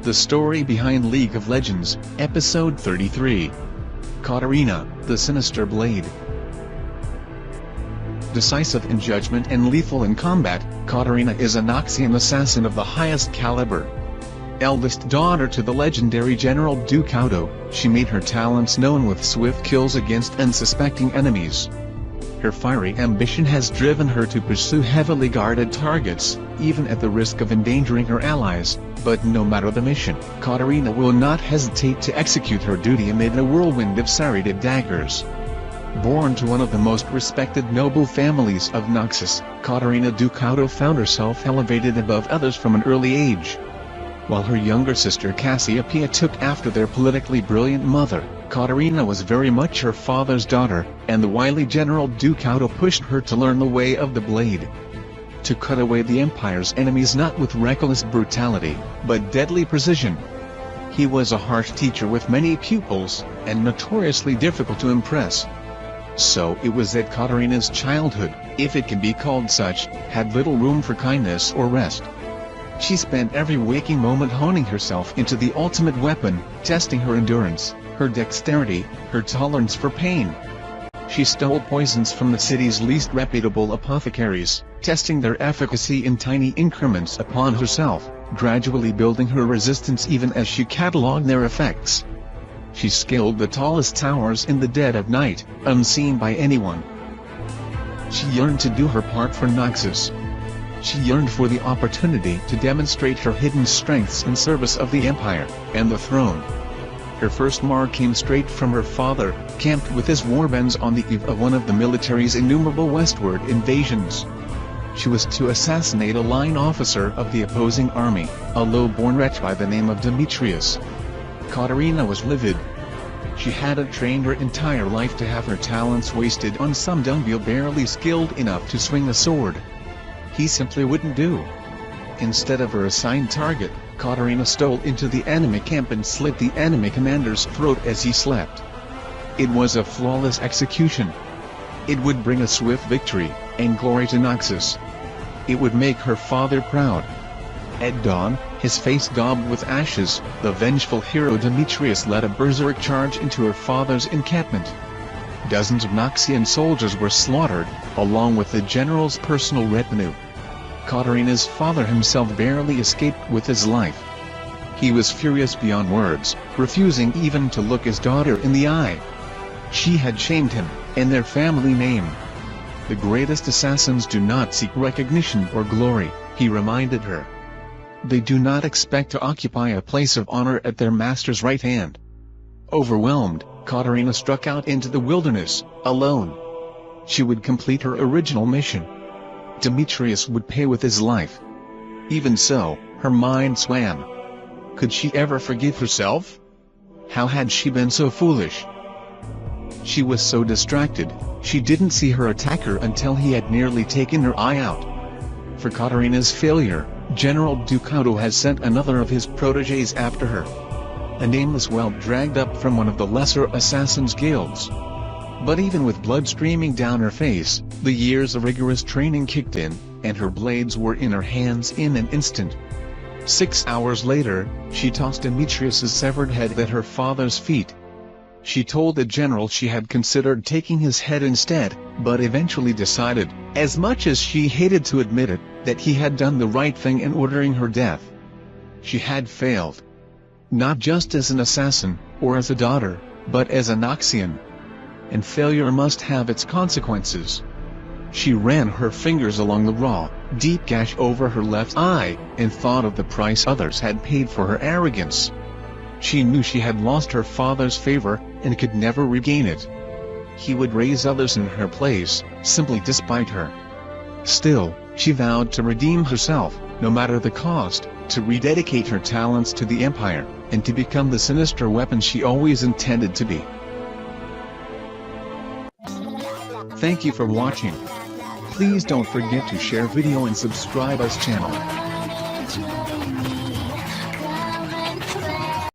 The story behind League of Legends, Episode 33. Katarina, the Sinister Blade. Decisive in judgment and lethal in combat, Katarina is a Noxian assassin of the highest caliber. Eldest daughter to the legendary General Duke Otto, she made her talents known with swift kills against unsuspecting enemies. Her fiery ambition has driven her to pursue heavily guarded targets, even at the risk of endangering her allies, but no matter the mission, Katarina will not hesitate to execute her duty amid a whirlwind of serrated daggers. Born to one of the most respected noble families of Noxus, Katarina Duke Otto found herself elevated above others from an early age. While her younger sister Cassiopeia took after their politically brilliant mother, Katarina was very much her father's daughter, and the wily General Duke Otto pushed her to learn the way of the blade. To cut away the Empire's enemies not with reckless brutality, but deadly precision. He was a harsh teacher with many pupils, and notoriously difficult to impress. So it was that Katarina's childhood, if it can be called such, had little room for kindness or rest. She spent every waking moment honing herself into the ultimate weapon, testing her endurance, her dexterity, her tolerance for pain. She stole poisons from the city's least reputable apothecaries, testing their efficacy in tiny increments upon herself, gradually building her resistance even as she catalogued their effects. She scaled the tallest towers in the dead of night, unseen by anyone. She yearned to do her part for Noxus. She yearned for the opportunity to demonstrate her hidden strengths in service of the Empire, and the throne. Her first mark came straight from her father, camped with his warbands on the eve of one of the military's innumerable westward invasions. She was to assassinate a line officer of the opposing army, a low-born wretch by the name of Demetrius. Katarina was livid. She had trained her entire life to have her talents wasted on some dunghill barely skilled enough to swing a sword. He simply wouldn't do. Instead of her assigned target, Katarina stole into the enemy camp and slit the enemy commander's throat as he slept. It was a flawless execution. It would bring a swift victory, and glory to Noxus. It would make her father proud. At dawn, his face daubed with ashes, the vengeful hero Demetrius led a berserk charge into her father's encampment. Dozens of Noxian soldiers were slaughtered, along with the general's personal retinue. Katarina's father himself barely escaped with his life. He was furious beyond words, refusing even to look his daughter in the eye. She had shamed him, and their family name. The greatest assassins do not seek recognition or glory, he reminded her. They do not expect to occupy a place of honor at their master's right hand. Overwhelmed, Katarina struck out into the wilderness, alone. She would complete her original mission. Demetrius would pay with his life. Even so, her mind swam. Could she ever forgive herself? How had she been so foolish? She was so distracted, she didn't see her attacker until he had nearly taken her eye out. For Katarina's failure, General Duke Otto has sent another of his protégés after her. A nameless whelp dragged up from one of the lesser assassins' guilds. But even with blood streaming down her face, the years of rigorous training kicked in, and her blades were in her hands in an instant. 6 hours later, she tossed Demetrius's severed head at her father's feet. She told the general she had considered taking his head instead, but eventually decided, as much as she hated to admit it, that he had done the right thing in ordering her death. She had failed. Not just as an assassin, or as a daughter, but as a Noxian. And failure must have its consequences. She ran her fingers along the raw, deep gash over her left eye, and thought of the price others had paid for her arrogance. She knew she had lost her father's favor, and could never regain it. He would raise others in her place, simply despite her. Still, she vowed to redeem herself, no matter the cost, to rededicate her talents to the Empire, and to become the sinister weapon she always intended to be. Thank you for watching. Please don't forget to share video and subscribe us channel.